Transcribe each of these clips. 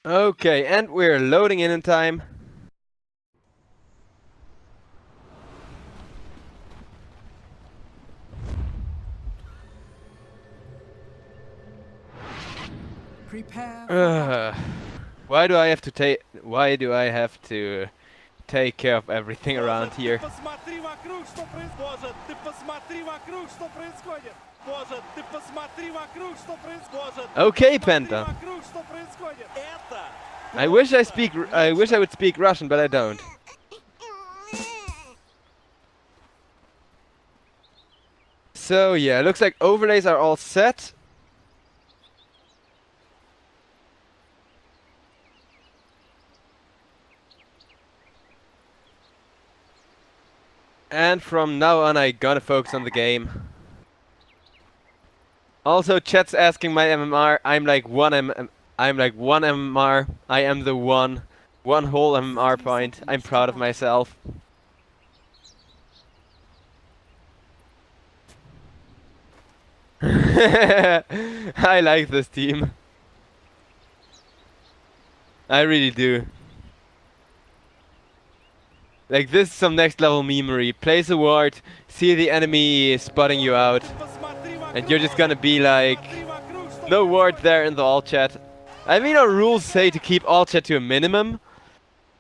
Okay, and we're loading in time. Prepare for Ugh. Why do I have to take care of everything around here? Okay, Penta. I wish I would speak Russian, but I don't. So yeah, looks like overlays are all set. And from now on, I gonna focus on the game. Also, chat's asking my MMR. I'm like one MMR. I am the one whole MMR point. I'm proud of myself. I like this team. I really do. Like, this is some next level memery. Place a ward, see the enemy spotting you out, and you're just gonna be like, no ward there in the all chat. I mean, our rules say to keep all chat to a minimum,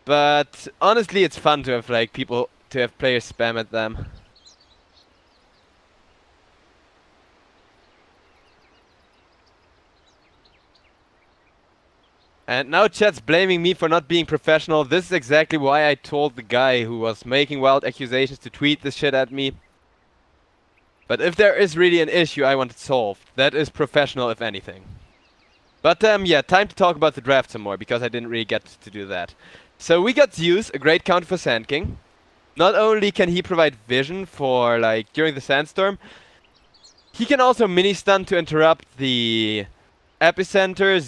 but honestly, it's fun to have like players spam at them. And now chat's blaming me for not being professional. This is exactly why I told the guy who was making wild accusations to tweet this shit at me. But if there is really an issue I want it solved, that is professional if anything. But yeah, time to talk about the draft some more, because I didn't really get to do that. So we got Zeus, a great counter for Sand King. Not only can he provide vision for, like, during the sandstorm, he can also mini-stun to interrupt the epicenter.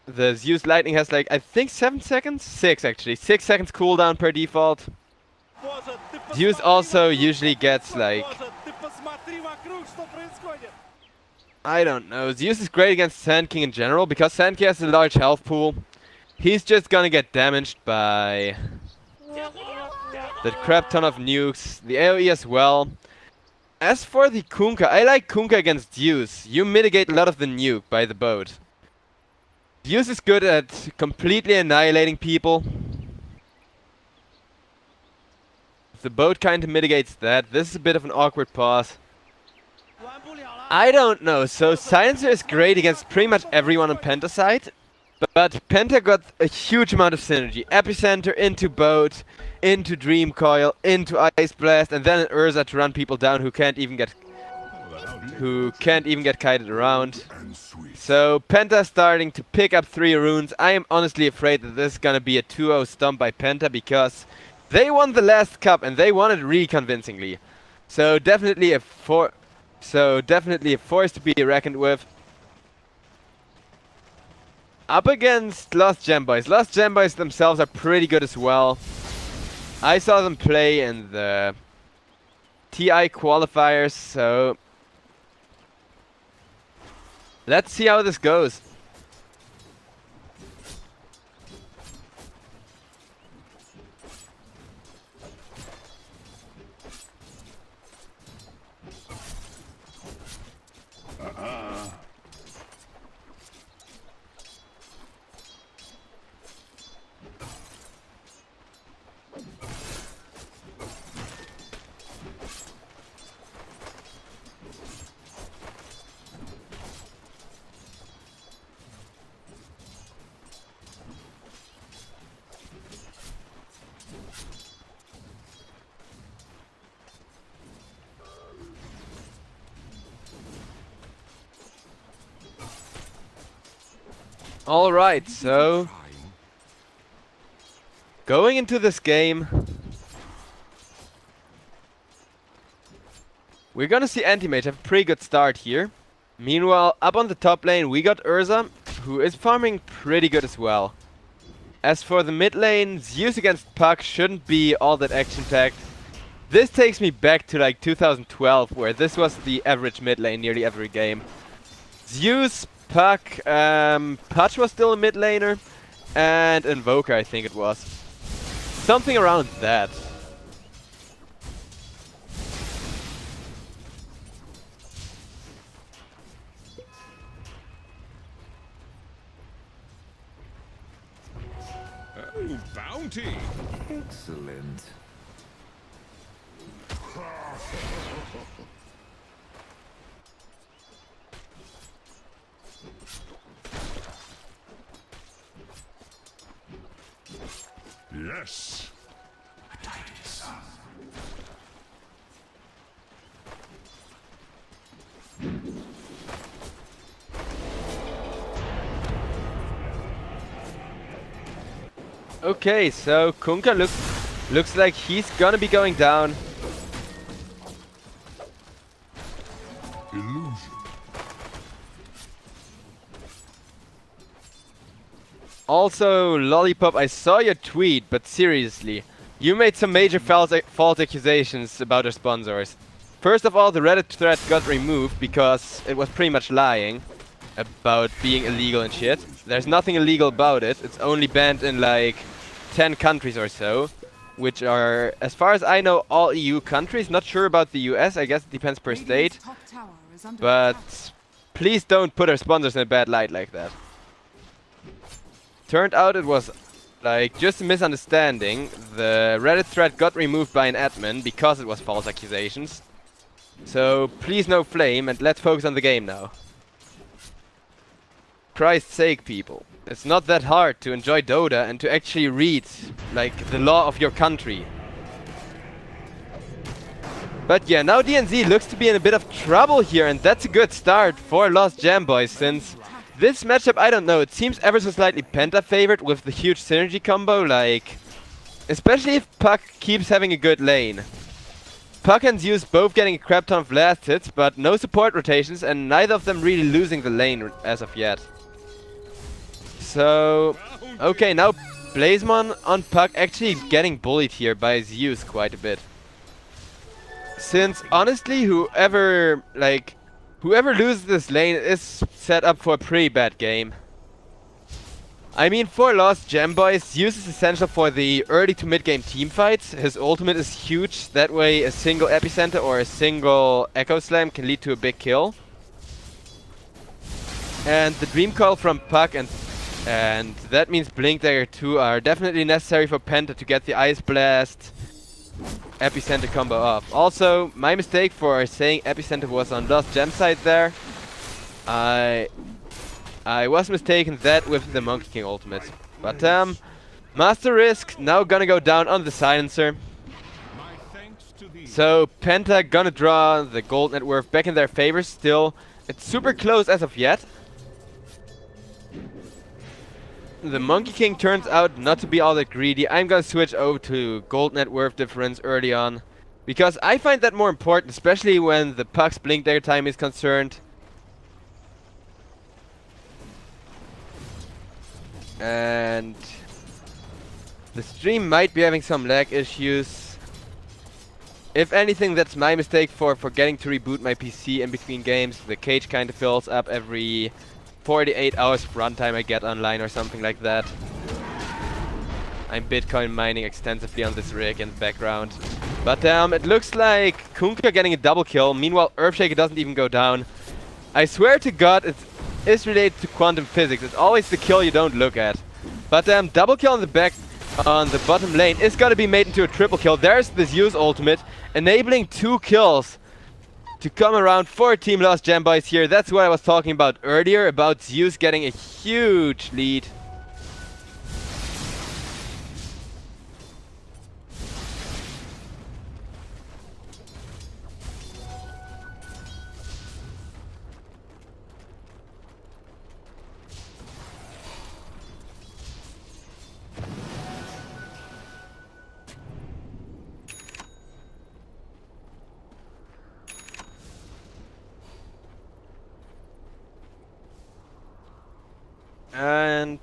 The Zeus lightning has, like, I think 7 seconds? 6 actually. 6 seconds cooldown per default. Zeus also usually gets, like, I don't know. Zeus is great against Sand King in general, because Sand King has a large health pool. He's just gonna get damaged by the crap ton of nukes, the AoE as well. As for the Kunkka, I like Kunkka against Zeus. You mitigate a lot of the nuke by the boat. Zeus is good at completely annihilating people. The boat kind of mitigates that. This is a bit of an awkward pause. I don't know. So Silencer is great against pretty much everyone on Penta side. But Penta got a huge amount of synergy. Epicenter into boat, into Dream Coil, into Ice Blast, and then an Urza to run people down who can't even get kited around. So Penta starting to pick up 3 runes. I am honestly afraid that this is gonna be a 2-0 stomp by Penta, because they won the last cup and they won it really convincingly. So definitely a force to be reckoned with. Up against Lost Gem Boys. Lost Gem Boys themselves are pretty good as well. I saw them play in the TI qualifiers, so let's see how this goes. Alright, so going into this game, we're gonna see Anti-Mage have a pretty good start here. Meanwhile, up on the top lane, we got Urza, who is farming pretty good as well. As for the mid lane, Zeus against Puck shouldn't be all that action-packed. This takes me back to like 2012, where this was the average mid lane nearly every game. Zeus, Puck, Pudge was still a mid laner, and Invoker, I think it was. Something around that. Oh, bounty! Excellent. Yes! Okay, so Kunkka looks like he's gonna be going down. Illusion. Also, Lollipop, I saw your tweet, but seriously, you made some major false accusations about our sponsors. First of all, the Reddit thread got removed because it was pretty much lying about being illegal and shit. There's nothing illegal about it. It's only banned in like 10 countries or so, which are, as far as I know, all EU countries. Not sure about the US, I guess it depends per state. Top tower is under But attack. please don't put our sponsors in a bad light like that. Turned out it was like just a misunderstanding. The Reddit thread got removed by an admin because it was false accusations. So please no flame and let's focus on the game now. Christ's sake, people. It's not that hard to enjoy Dota and to actually read like the law of your country. But yeah, now DNZ looks to be in a bit of trouble here, and that's a good start for Lost Jam Boys, since this matchup, I don't know, it seems ever so slightly Penta favored with the huge synergy combo, like, especially if Puck keeps having a good lane. Puck and Zeus both getting a crap ton of last hits, but no support rotations, and neither of them really losing the lane as of yet. So, okay, now Blazemon on Puck actually getting bullied here by Zeus quite a bit. Since honestly, whoever loses this lane is set up for a pretty bad game. I mean, for Lost Gem Boys, Zeus is essential for the early to mid game team fights. His ultimate is huge, that way a single epicenter or a single echo slam can lead to a big kill. And the dream call from Puck and that means Blink Dagger 2 are definitely necessary for Penta to get the Ice Blast epicenter combo off. Also, my mistake for saying epicenter was on Lost Gem side there. I was mistaken that with the Monkey King ultimate. But Master Risk now gonna go down on the silencer. My thanks to thee. So Penta gonna draw the gold net worth back in their favor still. It's super close as of yet. The Monkey King turns out not to be all that greedy. I'm gonna switch over to gold net worth difference early on, because I find that more important, especially when the Puck's Blink Dagger time is concerned. And the stream might be having some lag issues. If anything, that's my mistake for forgetting to reboot my PC in between games. The cage kind of fills up every 48 hours of runtime I get online or something like that. I'm Bitcoin mining extensively on this rig in the background. But it looks like Kunkka getting a double kill. Meanwhile, Earthshaker doesn't even go down. I swear to God, it is related to quantum physics. It's always the kill you don't look at. But double kill on the bottom lane is gonna be made into a triple kill. There's the Zeus ultimate, enabling 2 kills to come around for Team Lost Gem Boys here. That's what I was talking about earlier, about Zeus getting a huge lead. And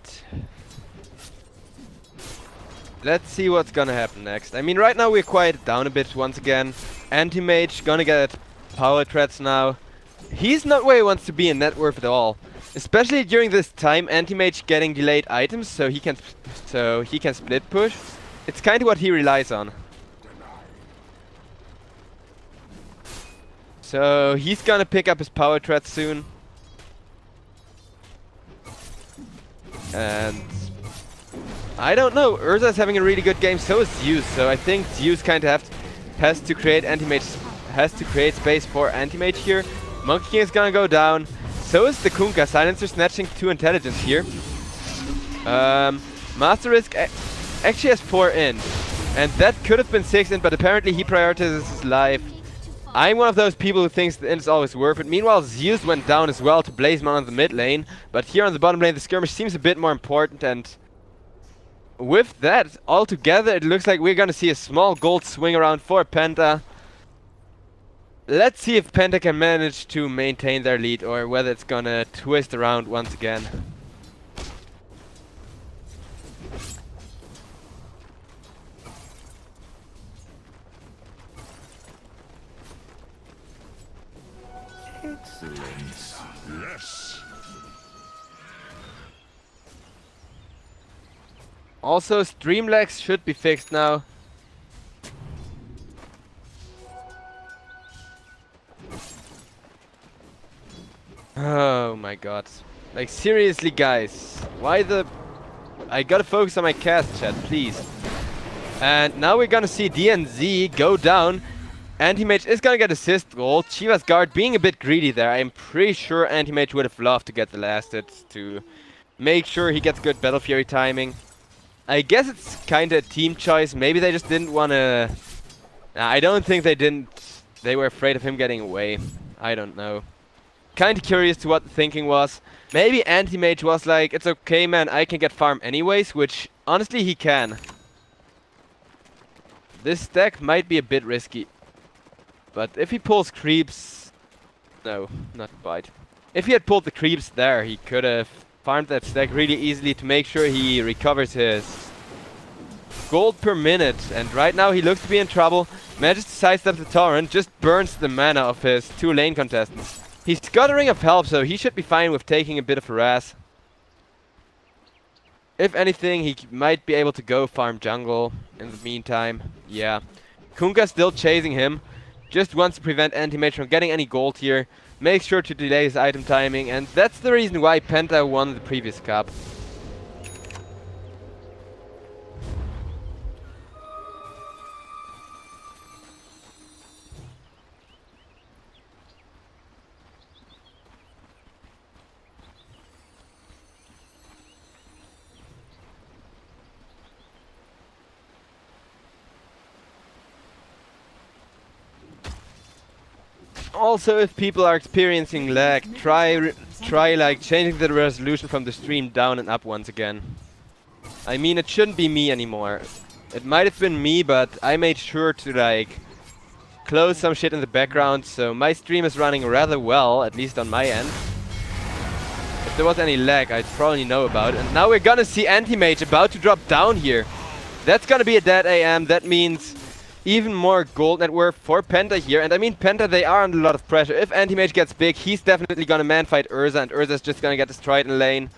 let's see what's gonna happen next. I mean, right now we're quite down a bit once again. Anti-Mage gonna get power threats now. He's not where he wants to be in net worth at all. Especially during this time, anti-mage getting delayed items, so he can split push. It's kind of what he relies on. So he's gonna pick up his power threat soon. And I don't know, Urza's having a really good game, so is Zeus. So I think Zeus kind of has to create space for anti-mage here. Monkey King is gonna go down. So is the Kunkka. Silencer snatching 2 intelligence here. Master Risk actually has 4 in. And that could have been 6 in, but apparently he prioritizes his life. I'm one of those people who thinks the int is always worth it. Meanwhile, Zeus went down as well to Blazemon on the mid lane. But here on the bottom lane, the skirmish seems a bit more important. And with that, altogether, it looks like we're going to see a small gold swing around for PENTA. Let's see if PENTA can manage to maintain their lead or whether it's going to twist around once again. Excellent. Yes. Also, stream lags should be fixed now. Oh my god. Like, seriously, guys. Why the... I gotta focus on my cast, chat, please. And now we're gonna see DNZ go down. Anti-Mage is gonna get assist gold. Shiva's guard being a bit greedy there. I'm pretty sure Anti-Mage would have loved to get the last hits to make sure he gets good Battle Fury timing. I guess it's kinda a team choice. Maybe they just didn't wanna... I don't think they didn't... They were afraid of him getting away. I don't know. Kinda curious to what the thinking was. Maybe Anti-Mage was like, it's okay man, I can get farm anyways, which honestly he can. This stack might be a bit risky. But if he pulls creeps... No, not quite. If he had pulled the creeps there, he could have farmed that stack really easily to make sure he recovers his gold per minute. And right now he looks to be in trouble. Manages to sidestep the torrent, just burns the mana of his 2 lane contestants. He's got a Ring of Help, so he should be fine with taking a bit of harass. If anything, he might be able to go farm jungle in the meantime. Yeah. Kunkka's still chasing him. Just wants to prevent Anti-Mage from getting any gold here. Makes sure to delay his item timing, and that's the reason why PENTA won the previous cup. Also, if people are experiencing lag, try like changing the resolution from the stream down and up once again. I mean, it shouldn't be me anymore. It might have been me, but I made sure to like close some shit in the background, so my stream is running rather well, at least on my end. If there was any lag, I'd probably know about it. And now we're gonna see Anti-Mage about to drop down here. That's gonna be a dead AM. That means even more gold net worth for PENTA here. And I mean, PENTA, they are under a lot of pressure. If Anti-Mage gets big, he's definitely gonna man-fight Urza, and Urza's just gonna get destroyed in lane.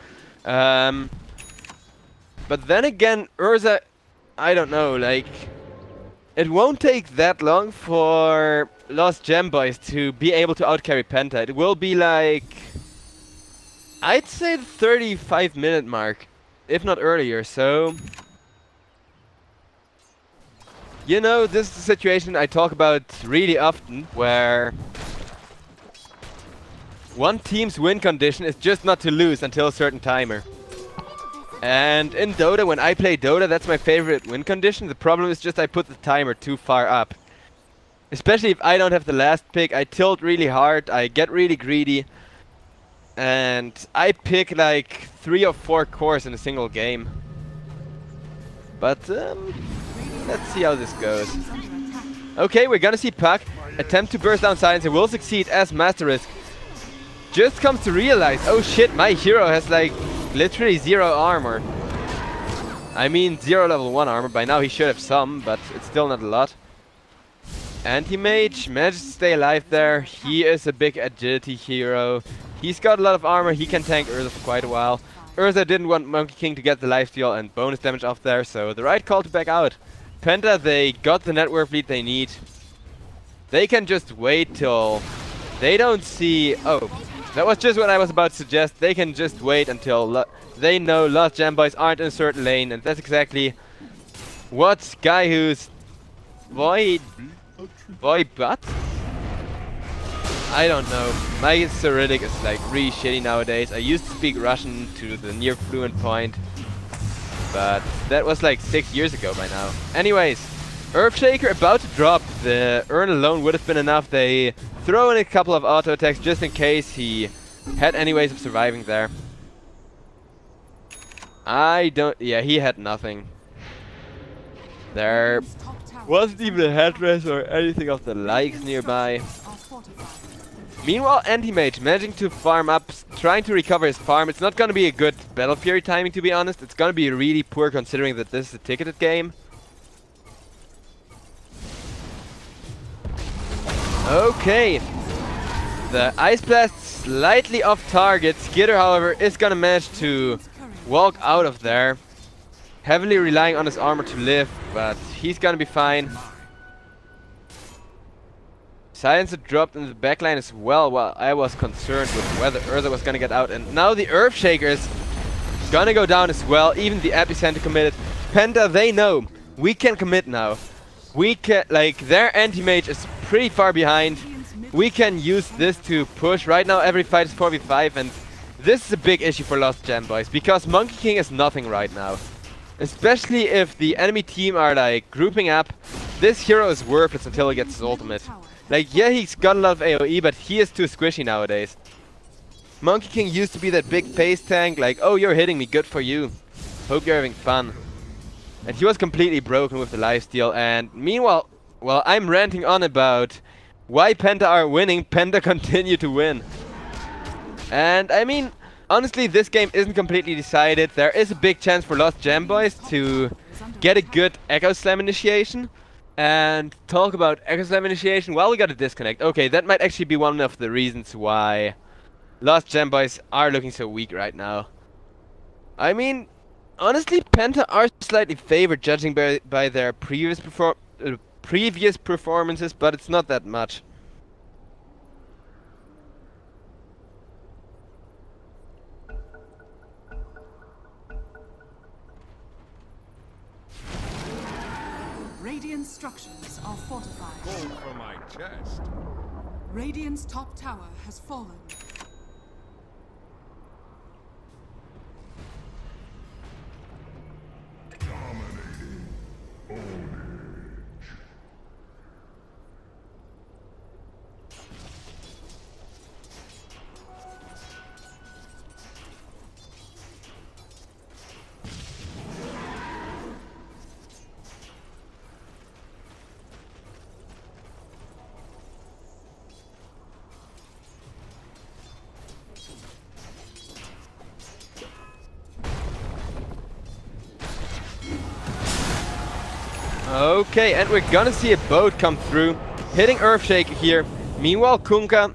But then again, Urza, I don't know, like... It won't take that long for Lost Gem Boys to be able to outcarry PENTA. It will be like... I'd say the 35-minute mark, if not earlier, so... You know, this is a situation I talk about really often, where one team's win condition is just not to lose until a certain timer. And in Dota, when I play Dota, that's my favorite win condition. The problem is just I put the timer too far up. Especially if I don't have the last pick, I tilt really hard, I get really greedy. And I pick like 3 or 4 cores in a single game. But, let's see how this goes. Okay, we're gonna see Puck attempt to burst down Silencer. Will succeed as Master Risk just comes to realize, oh shit, my hero has like literally 0 armor. I mean 0 level 1 armor. By now he should have some, but it's still not a lot. Anti-Mage manages to stay alive there. He is a big agility hero. He's got a lot of armor, he can tank Urza for quite a while. Urza didn't want Monkey King to get the lifesteal and bonus damage off there, so the right call to back out. Penta, they got the network fleet they need. They can just wait till they don't see... Oh, that was just what I was about to suggest. They can just wait until they know Lost Gem Boys aren't in a certain lane, and that's exactly what guy who's... Boy butt? I don't know. My Cyrillic is like really shitty nowadays. I used to speak Russian to the near fluent point, but that was like 6 years ago by now. Anyways, Earthshaker about to drop. The Urn alone would have been enough. They throw in a couple of auto attacks just in case he had any ways of surviving there. Yeah, he had nothing. There wasn't even a headdress or anything of the likes nearby. Meanwhile, Anti-Mage managing to farm up, trying to recover his farm. It's not going to be a good Battle Fury timing, to be honest. It's going to be really poor considering that this is a ticketed game. Okay. The Ice Blast slightly off target. Skitter, however, is going to manage to walk out of there. Heavily relying on his armor to live, but he's going to be fine. Silencer dropped in the backline as well, while I was concerned with whether Urza was gonna get out. And now the Earthshaker is gonna go down as well. Even the Epicenter committed. Penta, they know we can commit now. We can, like, their anti-mage is pretty far behind. We can use this to push. Right now every fight is 4v5, and this is a big issue for Lost Gem Boys, because Monkey King is nothing right now. Especially if the enemy team are like grouping up. This hero is worthless until he gets his ultimate. Like, yeah, he's got a lot of AoE, but he is too squishy nowadays. Monkey King used to be that big pace tank, like, oh, you're hitting me, good for you. Hope you're having fun. And he was completely broken with the lifesteal. And meanwhile, while I'm ranting on about why Penta are winning, Penta continue to win. And I mean, honestly, this game isn't completely decided. There is a big chance for Lost Gem Boys to get a good Echo Slam initiation. And talk about Echo Slam initiation. Well, we got a disconnect. Okay, that might actually be one of the reasons why Lost Gem Boys are looking so weak right now. I mean, honestly, Penta are slightly favored judging by their previous performances, but it's not that much. Radiant structures are fortified. Go for my chest. Radiant's top tower has fallen. Dominating. Ownage. Okay, and we're gonna see a boat come through, hitting Earthshaker here. Meanwhile, Kunkka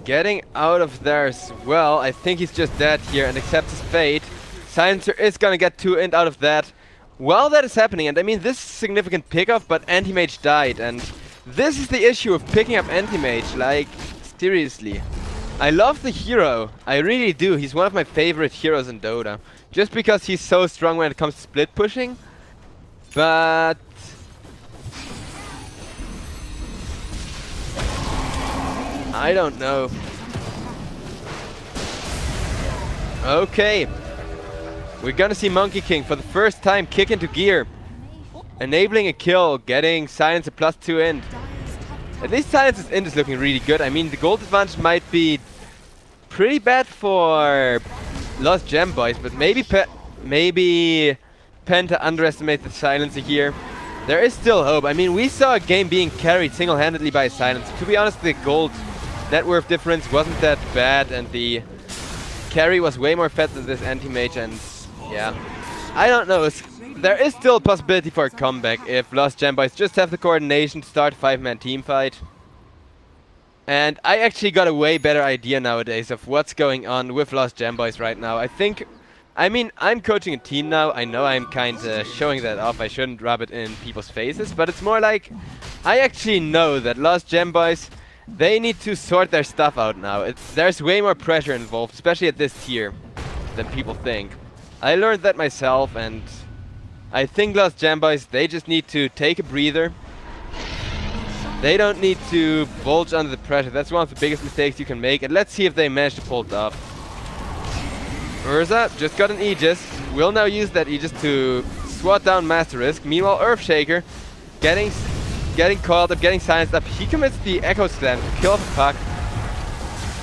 getting out of there as well. I think he's just dead here and accepts his fate. Silencer is gonna get 2 int out of that. While that is happening, and I mean, this is a significant pickoff, but Anti-Mage died, and this is the issue of picking up Anti-Mage, like, seriously. I love the hero, I really do. He's one of my favorite heroes in Dota. Just because he's so strong when it comes to split pushing. But I don't know. Okay. We're gonna see Monkey King for the first time kick into gear. Enabling a kill, getting Silence a +2 int. At least Silence's int is looking really good. I mean, the gold advantage might be pretty bad for Lost Gem Boys, but maybe Penta underestimated the Silencer here. There is still hope. I mean, we saw a game being carried single-handedly by a Silencer. To be honest, the gold net worth difference wasn't that bad, and the carry was way more fed than this anti-mage, and yeah. I don't know. There is still a possibility for a comeback if Lost Gem Boys just have the coordination to start a 5-man team fight. And I actually got a way better idea nowadays of what's going on with Lost Gem Boys right now. I mean, I'm coaching a team now. I know I'm kinda showing that off. I shouldn't rub it in people's faces, but it's more like I actually know that Lost Gem Boys, they need to sort their stuff out now. There's way more pressure involved, especially at this tier, than people think. I learned that myself, and I think Lost Gem Boys, they just need to take a breather. They don't need to bulge under the pressure. That's one of the biggest mistakes you can make. And let's see if they manage to pull it off. Urza just got an Aegis. Will now use that Aegis to swat down Master Risk. Meanwhile, Earthshaker getting caught up, getting silenced up. He commits the Echo Slam to kill off a puck.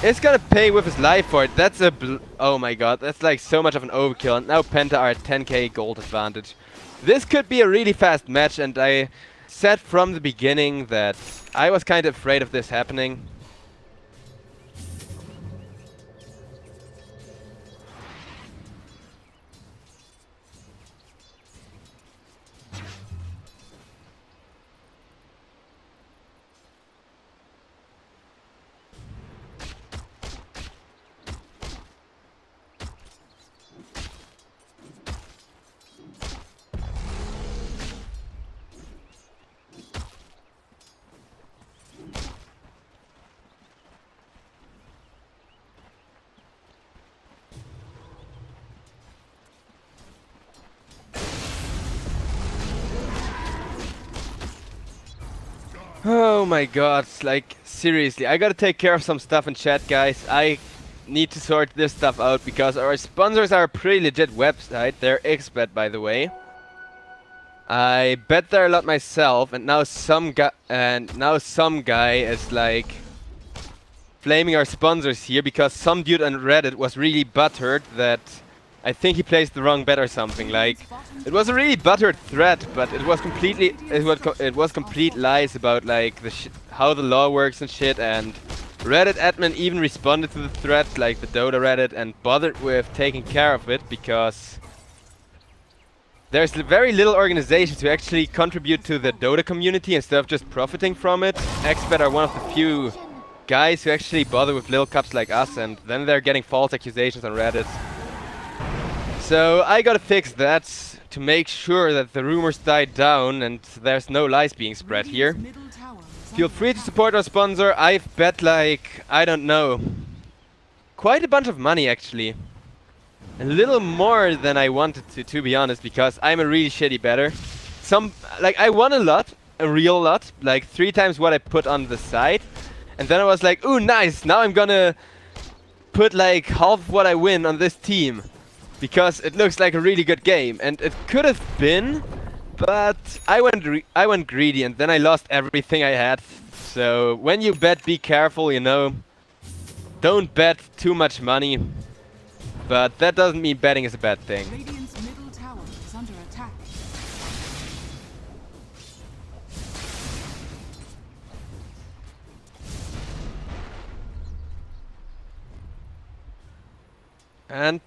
It's gonna pay with his life for it. That's a oh my god, that's like so much of an overkill. And now Penta are at 10k gold advantage. This could be a really fast match, and I said from the beginning that I was kind of afraid of this happening. Oh my god, like seriously, I gotta take care of some stuff in chat, guys. I need to sort this stuff out because our sponsors are a pretty legit website. They're XBet, by the way. I bet there a lot myself, and now some guy is like flaming our sponsors here because some dude on Reddit was really butthurt that I think he placed the wrong bet or something. Like, it was a really buttered thread, but it was complete lies about like how the law works and shit. And Reddit admin even responded to the thread, like the Dota Reddit, and bothered with taking care of it because there's very little organizations who actually contribute to the Dota community instead of just profiting from it. XBet are one of the few guys who actually bother with little cups like us, and then they're getting false accusations on Reddit. So I gotta fix that to make sure that the rumors die down and there's no lies being spread here. Feel free to support our sponsor. I've bet like, I don't know, quite a bunch of money actually. A little more than I wanted to be honest, because I'm a really shitty bettor. I won a lot, a real lot, like 3 times what I put on the side. And then I was like, ooh nice, now I'm gonna put like half what I win on this team. Because it looks like a really good game, and it could have been, but I went greedy, and then I lost everything I had. So when you bet, be careful, you know. Don't bet too much money, but that doesn't mean betting is a bad thing. Radiant's middle tower is under attack. And,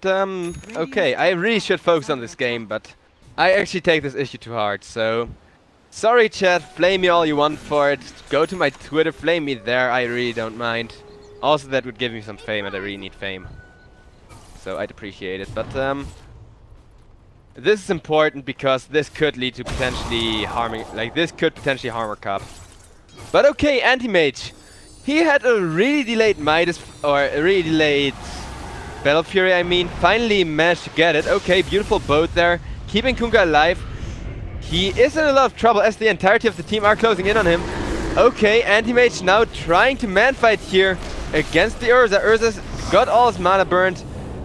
okay, I really should focus on this game, but I actually take this issue too hard, so sorry chat, flame me all you want for it. Go to my Twitter, flame me there, I really don't mind. Also, that would give me some fame, and I really need fame. So I'd appreciate it, but, this is important because this could lead to potentially harming, like, this could potentially harm our cup. But okay, Anti-Mage. He had a really delayed Midas, or a really delayed Battle Fury, I mean. Finally managed to get it. Okay, beautiful boat there. Keeping Kunga alive. He is in a lot of trouble as the entirety of the team are closing in on him. Okay, Anti-Mage now trying to man-fight here against the Urza. Urza's got all his mana burned.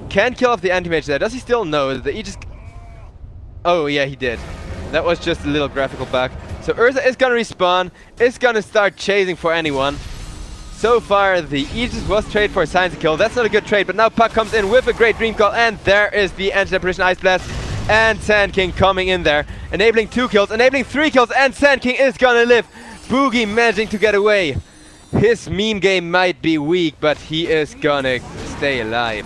Can kill off the Anti-Mage there. Does he still know that he just... Oh, yeah, he did. That was just a little graphical bug. So Urza is gonna respawn. Is gonna start chasing for anyone. So far, the Aegis was traded for a Science kill. That's not a good trade, but now Puck comes in with a great Dream Call, and there is the Anti-Apparition Ice Blast. And Sand King coming in there, enabling 2 kills, enabling 3 kills, and Sand King is gonna live. Boogie managing to get away. His meme game might be weak, but he is gonna stay alive.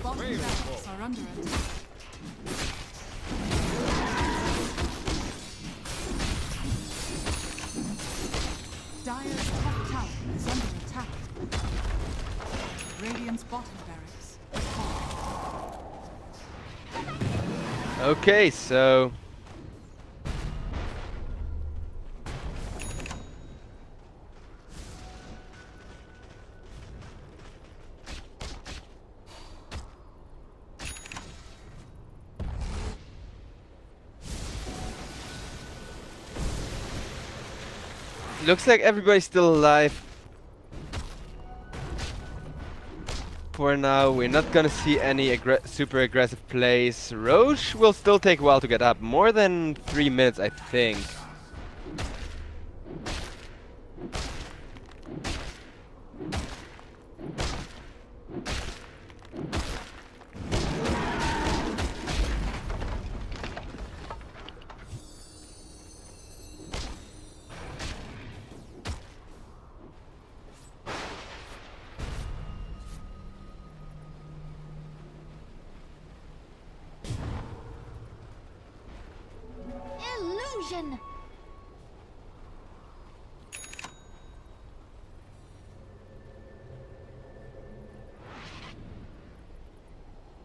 bottom barracks are under attack. Dire's top tower is under attack. Radiant's bottom barracks is falling. Okay, so looks like everybody's still alive. For now, we're not gonna see any super aggressive plays. Roche will still take a while to get up. More than 3 minutes, I think. Illusion!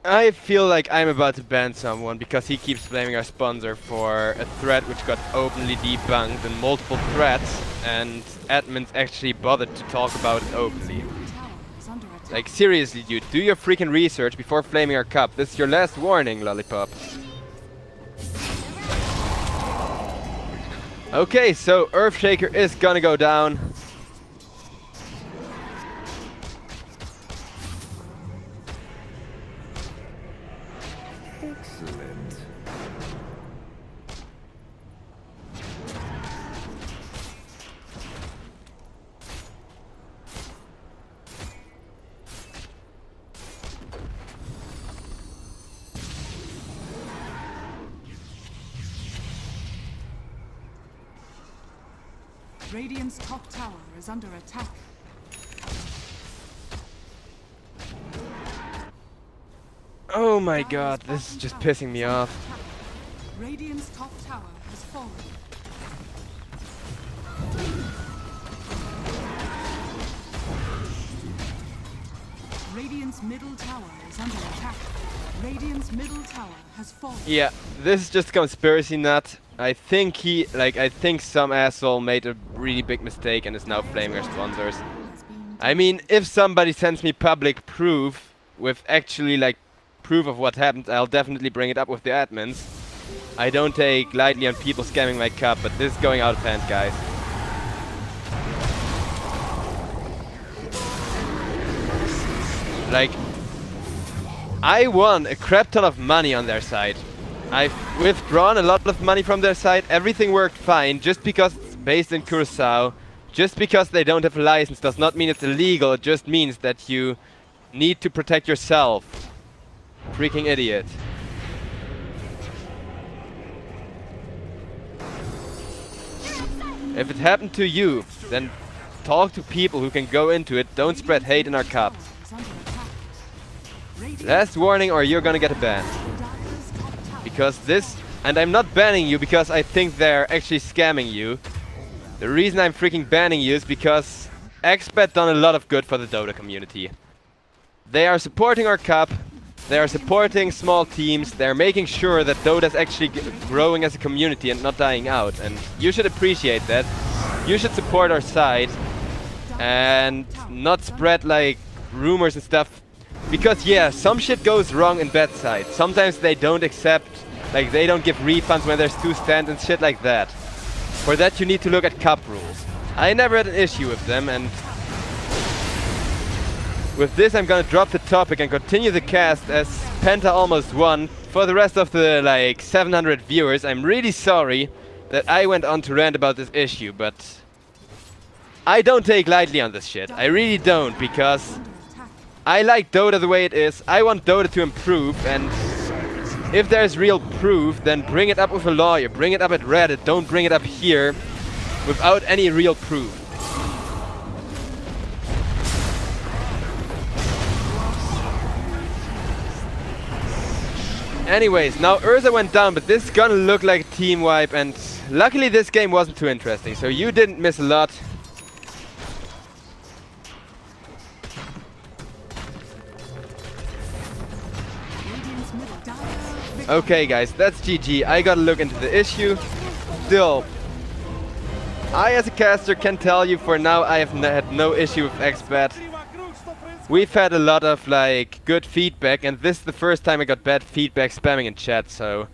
I feel like I'm about to ban someone because he keeps blaming our sponsor for a threat which got openly debunked in multiple threads, and admins actually bothered to talk about it openly. Tower is under attack. Like, seriously, dude, do your freaking research before flaming our cup. This is your last warning, Lollipop. Okay, so Earthshaker is gonna go down. Excellent. Radiant's top tower is under attack. Oh my Dire's god, this is bottom just tower pissing me is under off. attack. Radiant's top tower has fallen. Radiant's middle tower is under attack. Radiant's middle tower has fallen. Yeah, this is just conspiracy nut. I think I think some asshole made a really big mistake and is now flaming our sponsors. Has been I mean, if somebody sends me public proof with actually like proof of what happened, I'll definitely bring it up with the admins. I don't take lightly on people scamming my cup, but this is going out of hand, guys. Like, I won a crap ton of money on their side. I've withdrawn a lot of money from their side. Everything worked fine. Just because it's based in Curacao, just because they don't have a license does not mean it's illegal. It just means that you need to protect yourself. Freaking idiot. If it happened to you, then talk to people who can go into it. Don't spread hate in our cup. is under attack. Radiant's Last warning or you're gonna get a ban. Dire's top tower Because this, and I'm not banning you because I think they're actually scamming you. The reason I'm freaking banning you is because Expat done a lot of good for the Dota community. They are supporting our cup, they are supporting small teams, they're making sure that Dota is actually growing as a community and not dying out. And you should appreciate that. You should support our side and not spread like rumors and stuff. Because yeah, some shit goes wrong in bad side. Sometimes they don't accept, like they don't give refunds when there's 2 stands and shit like that. For that you need to look at cup rules. I never had an issue with them, and with this I'm gonna drop the topic and continue the cast as Penta almost won. For the rest of the like 700 viewers, I'm really sorry that I went on to rant about this issue, but I don't take lightly on this shit. I really don't, because under attack. I like Dota the way it is. I want Dota to improve, and if there's real proof, then bring it up with a lawyer. Bring it up at Reddit. Don't bring it up here without any real proof. Anyways, now Urza went down, but this is gonna look like a team wipe, and luckily this game wasn't too interesting, so you didn't miss a lot. Radiant's middle tower. Okay guys, that's GG. I gotta look into the issue. Still, I as a caster can tell you for now I have had no issue with XBAT. We've had a lot of like good feedback, and this is the first time I got bad feedback spamming in chat, so